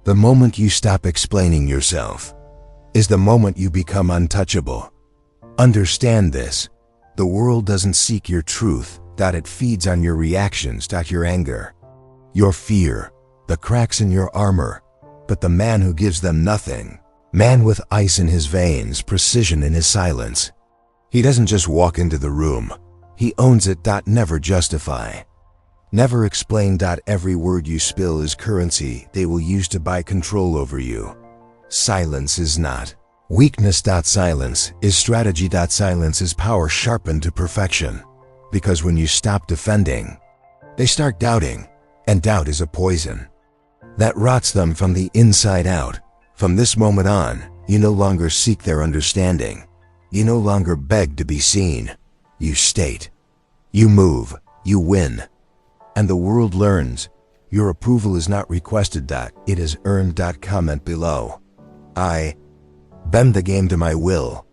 The moment you stop explaining yourself is the moment you become untouchable. Understand this. The world doesn't seek your truth, it feeds on your reactions, your anger, your fear, the cracks in your armor. But the man who gives them nothing, man with ice in his veins, precision in his silence, he doesn't just walk into the room, he owns it. Never justify, never explain. Every word you spill is currency they will use to buy control over you. Silence is not weakness. Silence is strategy. Silence is power sharpened to perfection. Because when you stop defending, they start doubting, and doubt is a poison that rots them from the inside out. From this moment on, you no longer seek their understanding. You no longer beg to be seen. You state. You move. You win. And the world learns. Your approval is not requested. It is earned. Comment below. I bend the game to my will.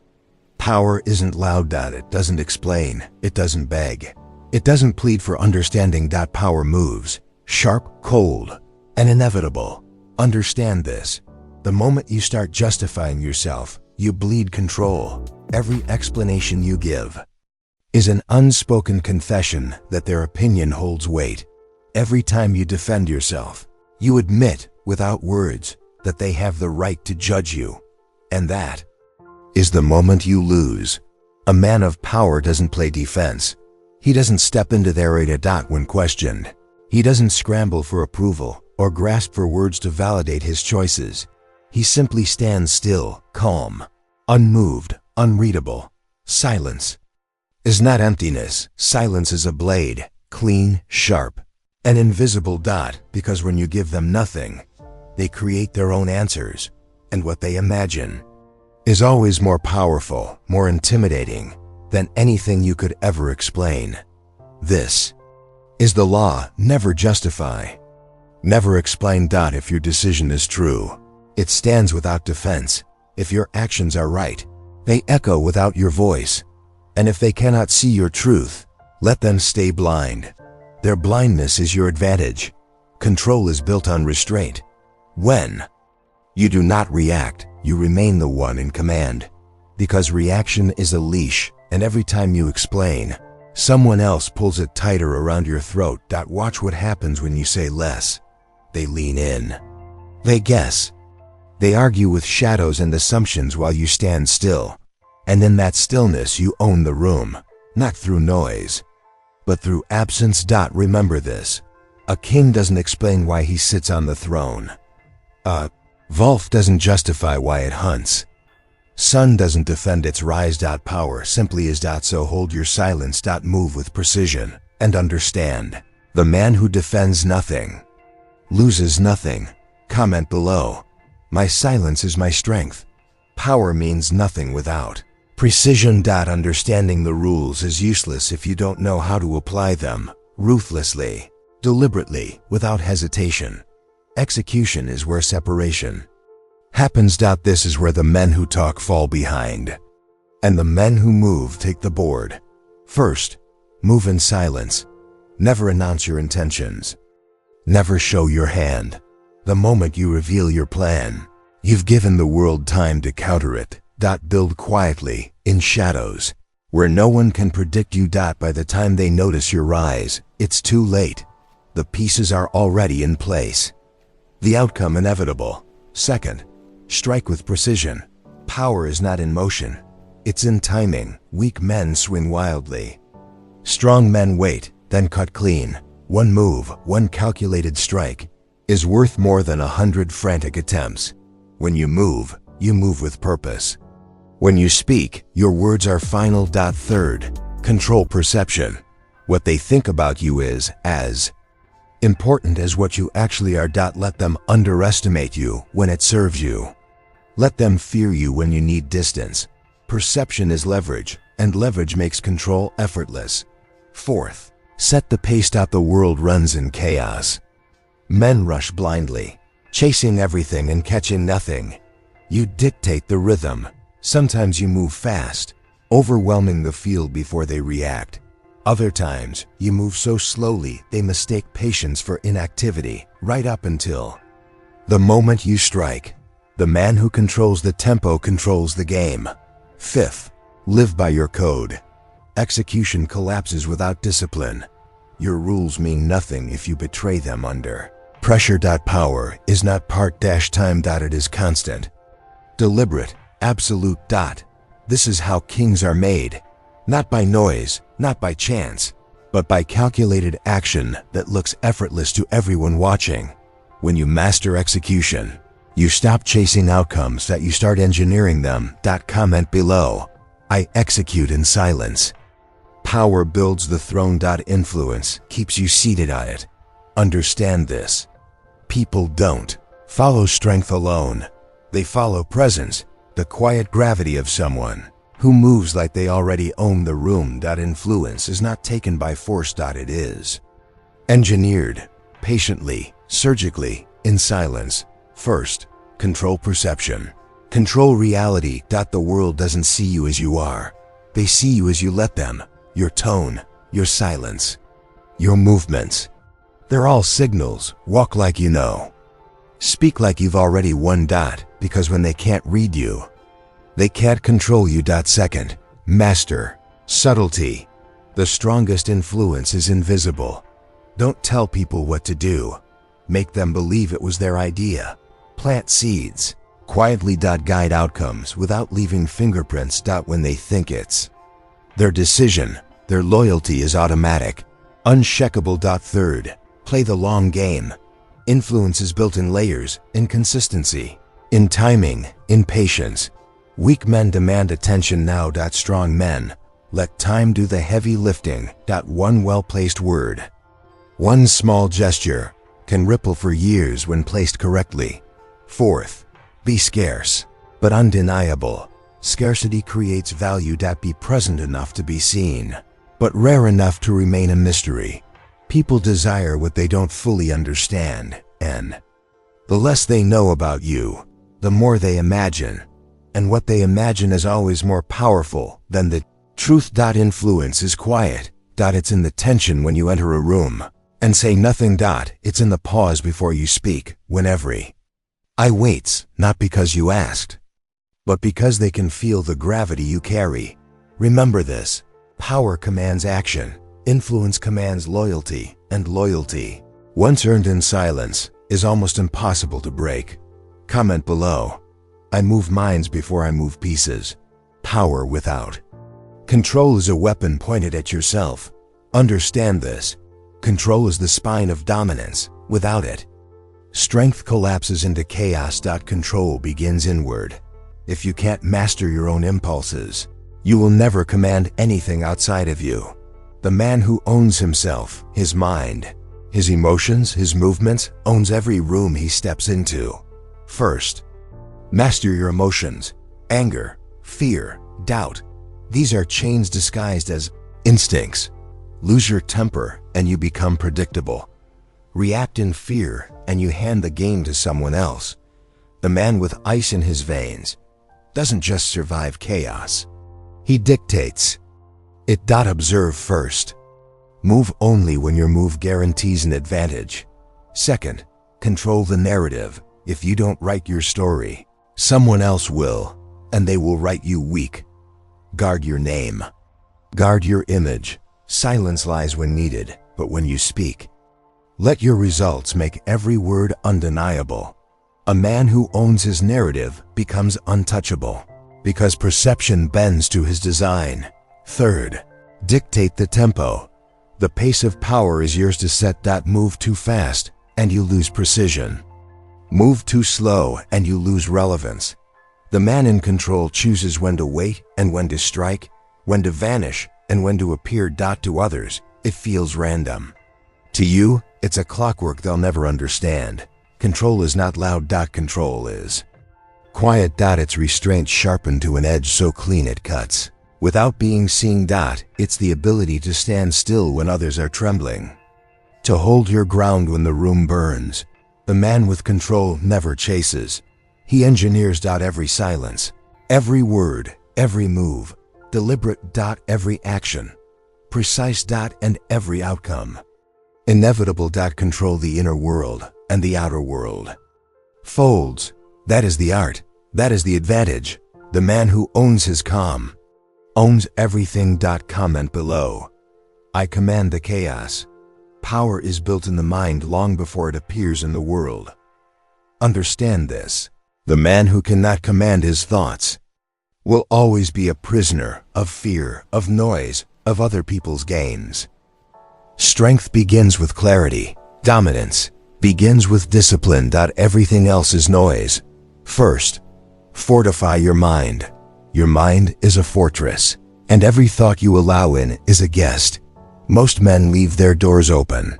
Power isn't loud. It doesn't explain. It doesn't beg. It doesn't plead for understanding. Power moves. Sharp, cold, and inevitable. Understand this. The moment you start justifying yourself, you bleed control. Every explanation you give is an unspoken confession that their opinion holds weight. Every time you defend yourself, you admit, without words, that they have the right to judge you. And that is the moment you lose. A man of power doesn't play defense. He doesn't step into their arena. When questioned, he doesn't scramble for approval or grasp for words to validate his choices. He simply stands still, calm, unmoved, unreadable. Silence is not emptiness. Silence is a blade, clean, sharp, and invisible. Because when you give them nothing, they create their own answers, and what they imagine is always more powerful, more intimidating than anything you could ever explain. This is the law. Never justify. Never explain. If your decision is true, it stands without defense. If your actions are right, they echo without your voice. And if they cannot see your truth, let them stay blind. Their blindness is your advantage. Control is built on restraint. When you do not react, you remain the one in command. Because reaction is a leash, and every time you explain, someone else pulls it tighter around your throat. Watch what happens when you say less. They lean in. They guess. They argue with shadows and assumptions while you stand still. And in that stillness you own the room, not through noise, but through absence. Remember this. A king doesn't explain why he sits on the throne. A wolf doesn't justify why it hunts. Sun doesn't defend its rise. Power simply is. So hold your silence. Move with precision, and understand. The man who defends nothing loses nothing. Comment below. My silence is my strength. Power means nothing without precision. Understanding the rules is useless if you don't know how to apply them. Ruthlessly, deliberately, without hesitation. Execution is where separation happens. This is where the men who talk fall behind, and the men who move take the board. First, move in silence. Never announce your intentions. Never show your hand. The moment you reveal your plan, you've given the world time to counter it. Build quietly, in shadows, where no one can predict you. By the time they notice your rise, it's too late. The pieces are already in place. The outcome inevitable. Second, strike with precision. Power is not in motion. It's in timing. Weak men swing wildly. Strong men wait, then cut clean. One move, one calculated strike, is worth more than 100 frantic attempts. When you move with purpose. When you speak, your words are final. Third, control perception. What they think about you is as important as what you actually are. Let them underestimate you when it serves you. Let them fear you when you need distance. Perception is leverage, and leverage makes control effortless. Fourth, set the pace. The world runs in chaos. Men rush blindly, chasing everything and catching nothing. You dictate the rhythm. Sometimes you move fast, overwhelming the field before they react. Other times, you move so slowly they mistake patience for inactivity, right up until The moment you strike, the man who controls the tempo controls the game. Fifth, live by your code. Execution collapses without discipline. Your rules mean nothing if you betray them under pressure. Power is not part-time. It is constant, deliberate, absolute. This is how kings are made, not by noise, not by chance, but by calculated action that looks effortless to everyone watching. When you master execution, you stop chasing outcomes that you start engineering them. Comment below. I execute in silence. Power builds the throne. Influence keeps you seated on it. Understand this. People don't follow strength alone. They follow presence, the quiet gravity of someone who moves like they already own the room. Influence is not taken by force. It is engineered, patiently, surgically, in silence. First, control perception. Control reality. The world doesn't see you as you are. They see you as you let them. Your tone, your silence, your movements. They're all signals. Walk like you know. Speak like you've already won. Because when they can't read you, they can't control you. Second, master subtlety. The strongest influence is invisible. Don't tell people what to do. Make them believe it was their idea. Plant seeds quietly. Guide outcomes without leaving fingerprints. When they think it's their decision, their loyalty is automatic, uncheckable. Third, play the long game. Influence is built in layers, in consistency, in timing, in patience. Weak men demand attention now. Strong men let time do the heavy lifting. One well-placed word, one small gesture can ripple for years when placed correctly. Fourth, be scarce, but undeniable. Scarcity creates value. Be present enough to be seen, but rare enough to remain a mystery. People desire what they don't fully understand, and the less they know about you, the more they imagine. And what they imagine is always more powerful than the truth. Influence is quiet. It's in the tension when you enter a room and say nothing. It's in the pause before you speak, when every eye waits, not because you asked, but because they can feel the gravity you carry. Remember this. Power commands action. Influence commands loyalty, and loyalty, once earned in silence, is almost impossible to break. Comment below. I move minds before I move pieces. Power without control is a weapon pointed at yourself. Understand this. Control is the spine of dominance. Without it, strength collapses into chaos. Control begins inward. If you can't master your own impulses, you will never command anything outside of you. The man who owns himself, his mind, his emotions, his movements, owns every room he steps into. First, master your emotions. Anger, fear, doubt. These are chains disguised as instincts. Lose your temper and you become predictable. React in fear and you hand the game to someone else. The man with ice in his veins doesn't just survive chaos. He dictates it. Observe first. Move only when your move guarantees an advantage. Second, control the narrative. If you don't write your story, someone else will, and they will write you weak. Guard your name. Guard your image. Silence lies when needed, but when you speak, let your results make every word undeniable. A man who owns his narrative becomes untouchable, because perception bends to his design. Third, dictate the tempo. The pace of power is yours to set. Move too fast, and you lose precision. Move too slow, and you lose relevance. The man in control chooses when to wait and when to strike, when to vanish and when to appear. To others, it feels random. To you, it's a clockwork they'll never understand. Control is not loud. Control is quiet. It's restraint sharpened to an edge so clean it cuts without being seen. It's the ability to stand still when others are trembling, to hold your ground when the room burns. The man with control never chases. He engineers. Every silence, every word, every move, deliberate. Every action, precise. And every outcome, inevitable. Control the inner world and the outer world. folds. That is the art. That is the advantage. The man who owns his calm owns everything. Comment below. I command the chaos. Power is built in the mind long before it appears in the world. Understand this. The man who cannot command his thoughts will always be a prisoner of fear, of noise, of other people's gains. Strength begins with clarity. Dominance begins with discipline. Everything else is noise. First, fortify your mind. Your mind is a fortress, and every thought you allow in is a guest. Most men leave their doors open.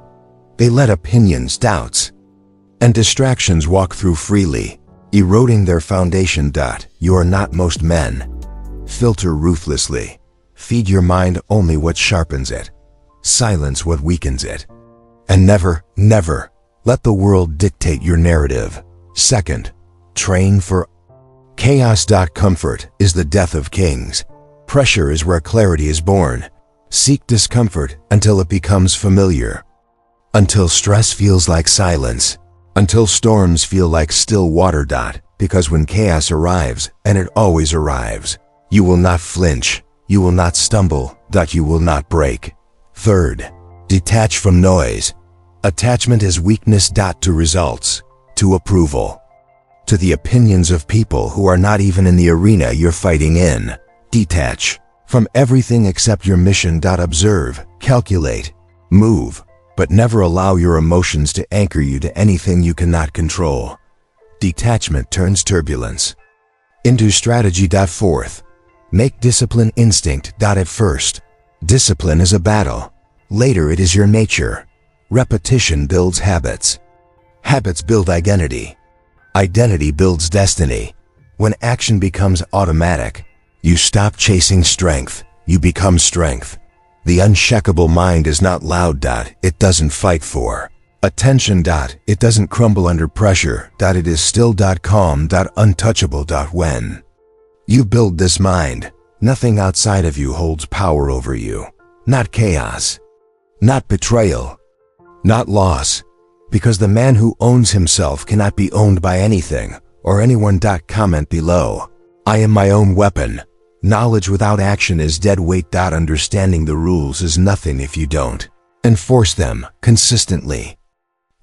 They let opinions, doubts, and distractions walk through freely, eroding their foundation. You are not most men. Filter ruthlessly. Feed your mind only what sharpens it. Silence what weakens it. And never, never let the world dictate your narrative. Second, train for chaos. Comfort is the death of kings. Pressure is where clarity is born. Seek discomfort until it becomes familiar. Until stress feels like silence. Until storms feel like still water. Because when chaos arrives, and it always arrives, you will not flinch. You will not stumble. You will not break. Third, detach from noise. Attachment is weakness. To results, to approval, to the opinions of people who are not even in the arena you're fighting in. Detach from everything except your mission. Observe, calculate, move, but never allow your emotions to anchor you to anything you cannot control. Detachment turns turbulence into strategy. Fourth, make discipline instinct. At first, discipline is a battle. Later it is your nature. Repetition builds habits. Habits build identity. Identity builds destiny. When action becomes automatic, you stop chasing strength. You become strength. The unshakable mind is not loud. It doesn't fight for attention. It doesn't crumble under pressure. It is still. Calm. Untouchable. When you build this mind, nothing outside of you holds power over you. Not chaos. Not betrayal. Not loss. Because the man who owns himself cannot be owned by anything or anyone. Comment below. I am my own weapon. Knowledge without action is dead weight. Understanding the rules is nothing if you don't enforce them consistently,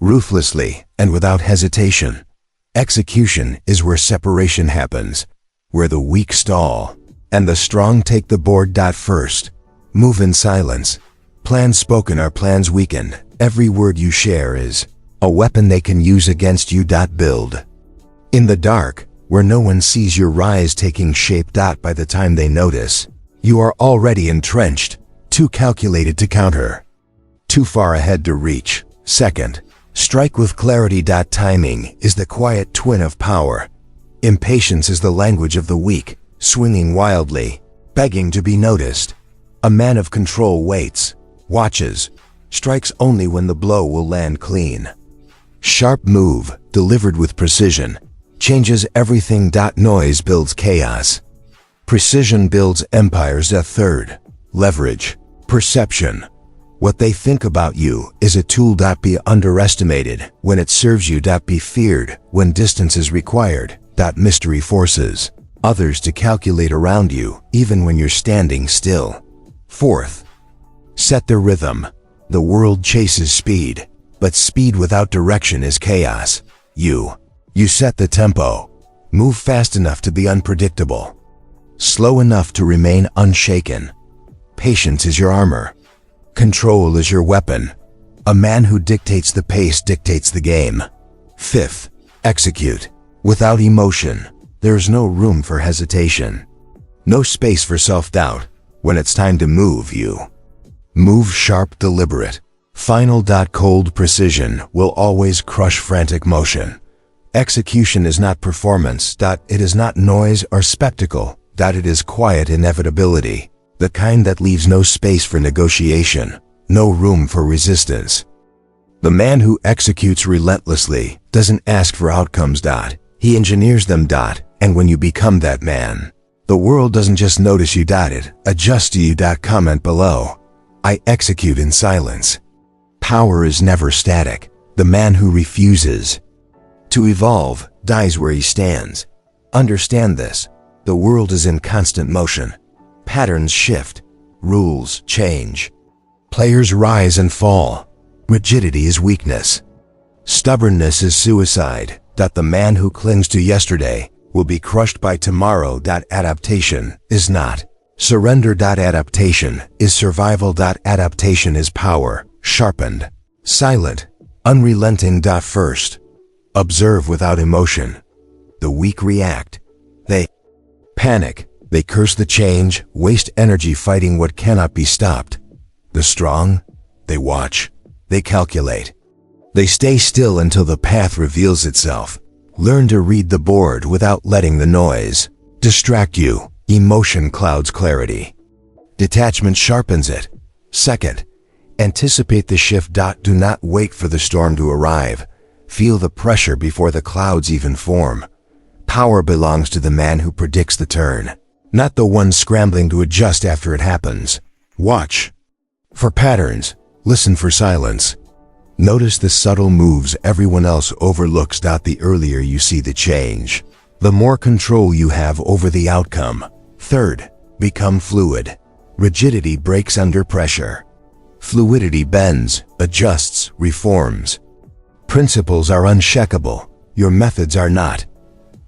ruthlessly, and without hesitation. Execution is where separation happens, where the weak stall and the strong take the board. First, move in silence. Plans spoken are plans weakened. Every word you share is a weapon they can use against you. Build in the dark, where no one sees your rise taking shape. By the time they notice, you are already entrenched, too calculated to counter, too far ahead to reach. Second, strike with clarity. Timing is the quiet twin of power. Impatience is the language of the weak, swinging wildly, begging to be noticed. A man of control waits, watches, strikes only when the blow will land clean. Sharp move, delivered with precision, changes everything. Noise builds chaos. Precision builds empires. Third, leverage, perception. What they think about you is a tool. Be underestimated when it serves you. Be feared when distance is required. Mystery forces others to calculate around you, even when you're standing still. Fourth, set the rhythm. The world chases speed, but speed without direction is chaos. You set the tempo. Move fast enough to be unpredictable, slow enough to remain unshaken. Patience is your armor. Control is your weapon. A man who dictates the pace dictates the game. Fifth, execute. Without emotion, there's no room for hesitation. No space for self-doubt. When it's time to move, you move sharp, deliberate. Final. Cold precision will always crush frantic motion. Execution is not performance. It is not noise or spectacle. It is quiet inevitability. The kind that leaves no space for negotiation, no room for resistance. The man who executes relentlessly doesn't ask for outcomes. He engineers them. And when you become that man, the world doesn't just notice you. It adjusts to you. Comment below. I execute in silence. Power is never static. The man who refuses To evolve, dies where he stands. Understand this. The world is in constant motion. Patterns shift. Rules change. Players rise and fall. Rigidity is weakness. Stubbornness is suicide. The man who clings to yesterday will be crushed by tomorrow. Adaptation is not. Surrender. Adaptation is survival. Adaptation is power, sharpened. Silent, unrelenting. First, observe without emotion. The weak react. They panic. They curse the change, waste energy fighting what cannot be stopped. The strong, they watch. They calculate. They stay still until the path reveals itself. Learn to read the board without letting the noise distract you. Emotion clouds clarity. Detachment sharpens it. Second, anticipate the shift. Do not wait for the storm to arrive. Feel the pressure before the clouds even form. Power belongs to the man who predicts the turn, not the one scrambling to adjust after it happens. Watch for patterns. Listen for silence. Notice the subtle moves everyone else overlooks. The earlier you see the change, the more control you have over the outcome. Third, become fluid. Rigidity breaks under pressure. Fluidity bends, adjusts, reforms. Principles are unshakable. Your methods are not.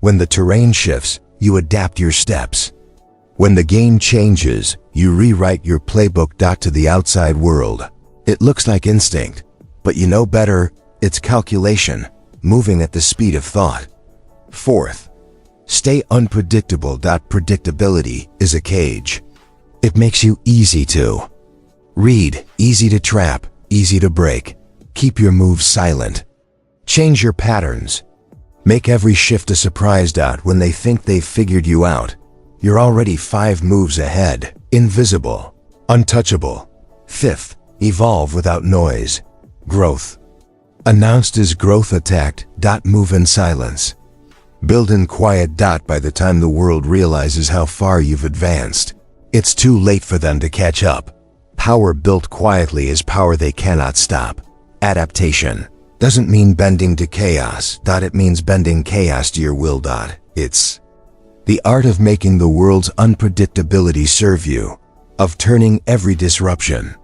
When the terrain shifts, you adapt your steps. When the game changes, you rewrite your playbook. To the outside world, it looks like instinct, but you know better. It's calculation, moving at the speed of thought. Fourth, stay unpredictable. Predictability is a cage. It makes you easy to read, easy to trap, easy to break. Keep your moves silent. Change your patterns. Make every shift a surprise. When they think they've figured you out, you're already 5 moves ahead. Invisible, untouchable. Fifth, evolve without noise. Growth announced as growth attacked. Move in silence. Build in quiet. By the time the world realizes how far you've advanced, it's too late for them to catch up. Power built quietly is power they cannot stop. Adaptation doesn't mean bending to chaos. It means bending chaos to your will. It's the art of making the world's unpredictability serve you, of turning every disruption,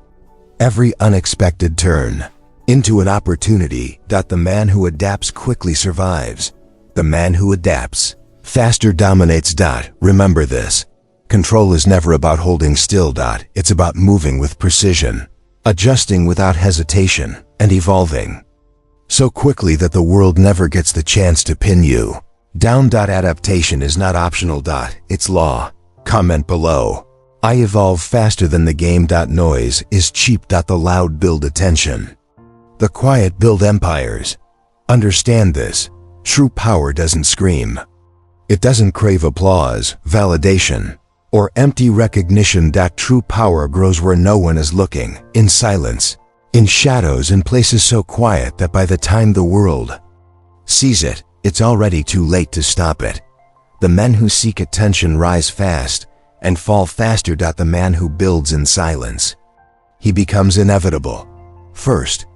every unexpected turn, into an opportunity. The man who adapts quickly survives. The man who adapts faster dominates. Remember this. Control is never about holding still. It's about moving with precision, adjusting without hesitation, and evolving so quickly that the world never gets the chance to pin you down. Adaptation is not optional. It's law. Comment below. I evolve faster than the game. Noise is cheap. The loud build attention. The quiet build empires. Understand this. True power doesn't scream. It doesn't crave applause, validation, or empty recognition. True power grows where no one is looking, in silence, in shadows, in places so quiet that by the time the world sees it, it's already too late to stop it. The men who seek attention rise fast and fall faster. The man who builds in silence, he becomes inevitable. First,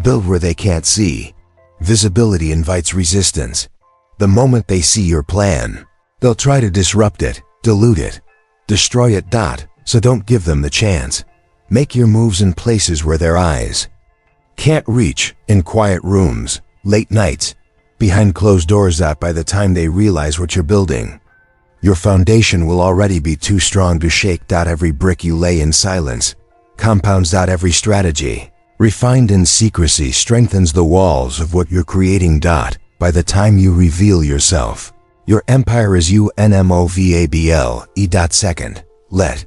build where they can't see. Visibility invites resistance. The moment they see your plan, they'll try to disrupt it, dilute it, destroy it. So don't give them the chance. Make your moves in places where their eyes can't reach, in quiet rooms, late nights, behind closed doors. By the time they realize what you're building, your foundation will already be too strong to shake. Every brick you lay in silence compounds. Every strategy refined in secrecy strengthens the walls of what you're creating. By the time you reveal yourself, your empire is unmovable. Second, let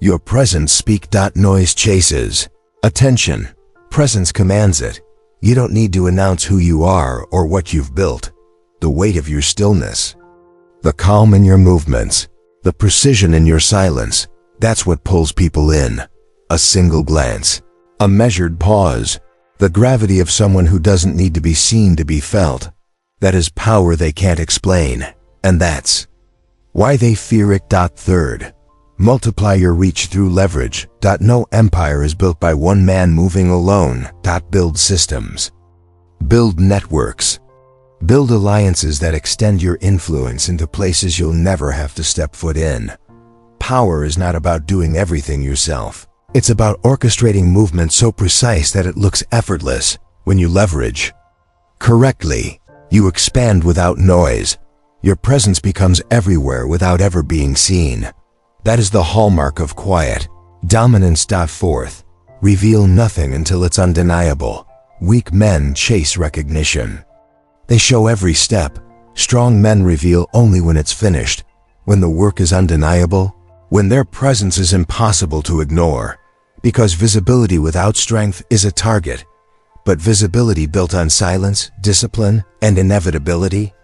your presence speak. Noise chases attention. Presence commands it. You don't need to announce who you are or what you've built. The weight of your stillness, the calm in your movements, the precision in your silence, that's what pulls people in. A single glance, a measured pause, the gravity of someone who doesn't need to be seen to be felt. That is power they can't explain, and that's why they fear it. Third, multiply your reach through leverage. No empire is built by one man moving alone. Build systems. Build networks. Build alliances that extend your influence into places you'll never have to step foot in. Power is not about doing everything yourself. It's about orchestrating movement so precise that it looks effortless. When you leverage correctly, you expand without noise. Your presence becomes everywhere without ever being seen. That is the hallmark of quiet. Dominance. Fourth, reveal nothing until it's undeniable. Weak men chase recognition. They show every step. Strong men reveal only when it's finished, when the work is undeniable, when their presence is impossible to ignore. Because visibility without strength is a target, but visibility built on silence, discipline, and inevitability,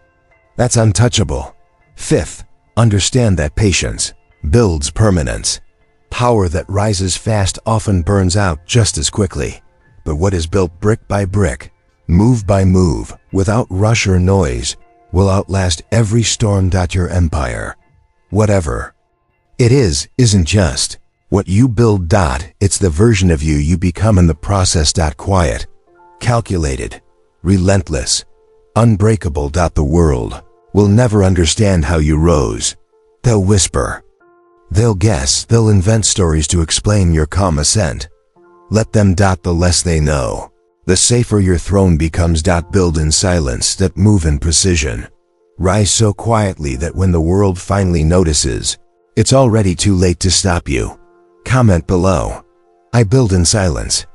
that's untouchable. Fifth, understand that patience builds permanence. Power that rises fast often burns out just as quickly, but what is built brick by brick, move by move, without rush or noise, will outlast every storm. Your empire, whatever it is, isn't just what you build. It's the version of you become in the process. Quiet, calculated, relentless, unbreakable. The world will never understand how you rose. They'll whisper, they'll guess, they'll invent stories to explain your calm ascent. Let them. The less they know, the safer your throne becomes. Build in silence, move in precision. Rise so quietly that when the world finally notices, it's already too late to stop you. Comment below. I build in silence.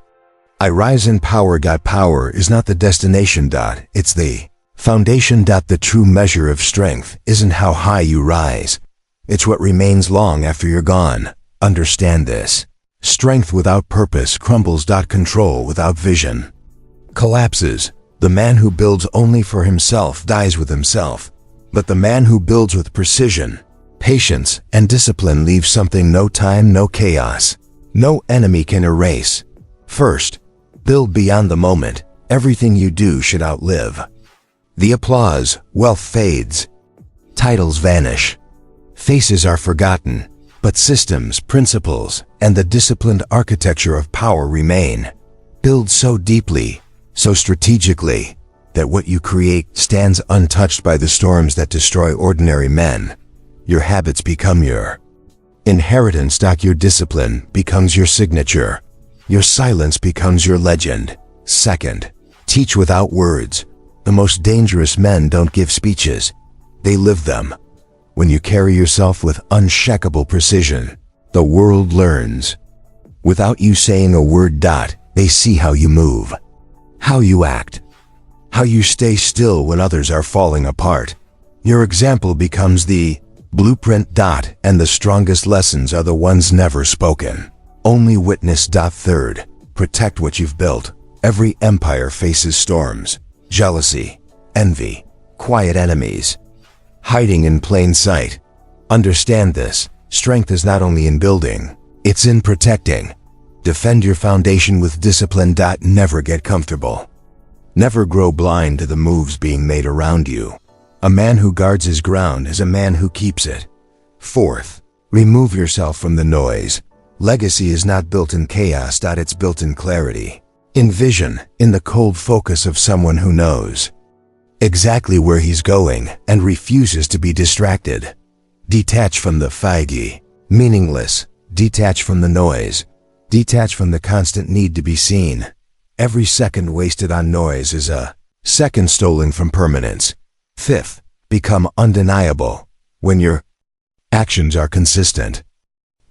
I rise in power. Power is not the destination. It's the foundation. The true measure of strength isn't how high you rise. It's what remains long after you're gone. Understand this. Strength without purpose crumbles. Control without vision collapses. The man who builds only for himself dies with himself. But the man who builds with precision, patience, and discipline leaves something no time, no chaos, no enemy can erase. First, build beyond the moment. Everything you do should outlive the applause. Wealth fades. Titles vanish. Faces are forgotten. But systems, principles, and the disciplined architecture of power remain. Build so deeply, so strategically, that what you create stands untouched by the storms that destroy ordinary men. Your habits become your inheritance. Your discipline becomes your signature. Your silence becomes your legend. Second, teach without words. The most dangerous men don't give speeches. They live them. When you carry yourself with unshakable precision, the world learns. Without you saying a word. They see how you move, how you act, how you stay still when others are falling apart. Your example becomes the blueprint. And the strongest lessons are the ones never spoken, only witnessed. Third, protect what you've built. Every empire faces storms, jealousy, envy, quiet enemies, hiding in plain sight. Understand this. Strength is not only in building, it's in protecting. Defend your foundation with discipline. Never get comfortable. Never grow blind to the moves being made around you. A man who guards his ground is a man who keeps it. Fourth, remove yourself from the noise. Legacy is not built in chaos. It's built in clarity, in vision, in the cold focus of someone who knows exactly where he's going and refuses to be distracted. Detach from the faggy, meaningless. Detach from the noise. Detach from the constant need to be seen. Every second wasted on noise is a second stolen from permanence. Fifth, become undeniable. When your actions are consistent,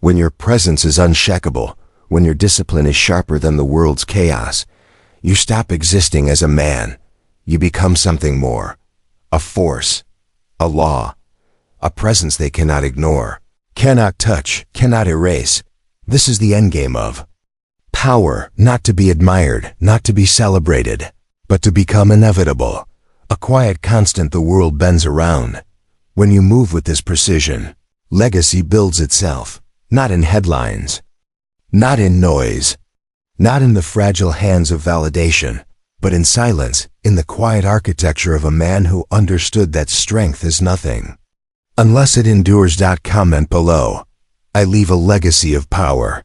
when your presence is unshakable, when your discipline is sharper than the world's chaos, you stop existing as a man. You become something more. A force, a law, a presence they cannot ignore, cannot touch, cannot erase. This is the endgame of power, not to be admired, not to be celebrated, but to become inevitable. A quiet constant the world bends around. When you move with this precision, legacy builds itself, not in headlines, not in noise, not in the fragile hands of validation, but in silence, in the quiet architecture of a man who understood that strength is nothing unless it endures. Comment below. I leave a legacy of power.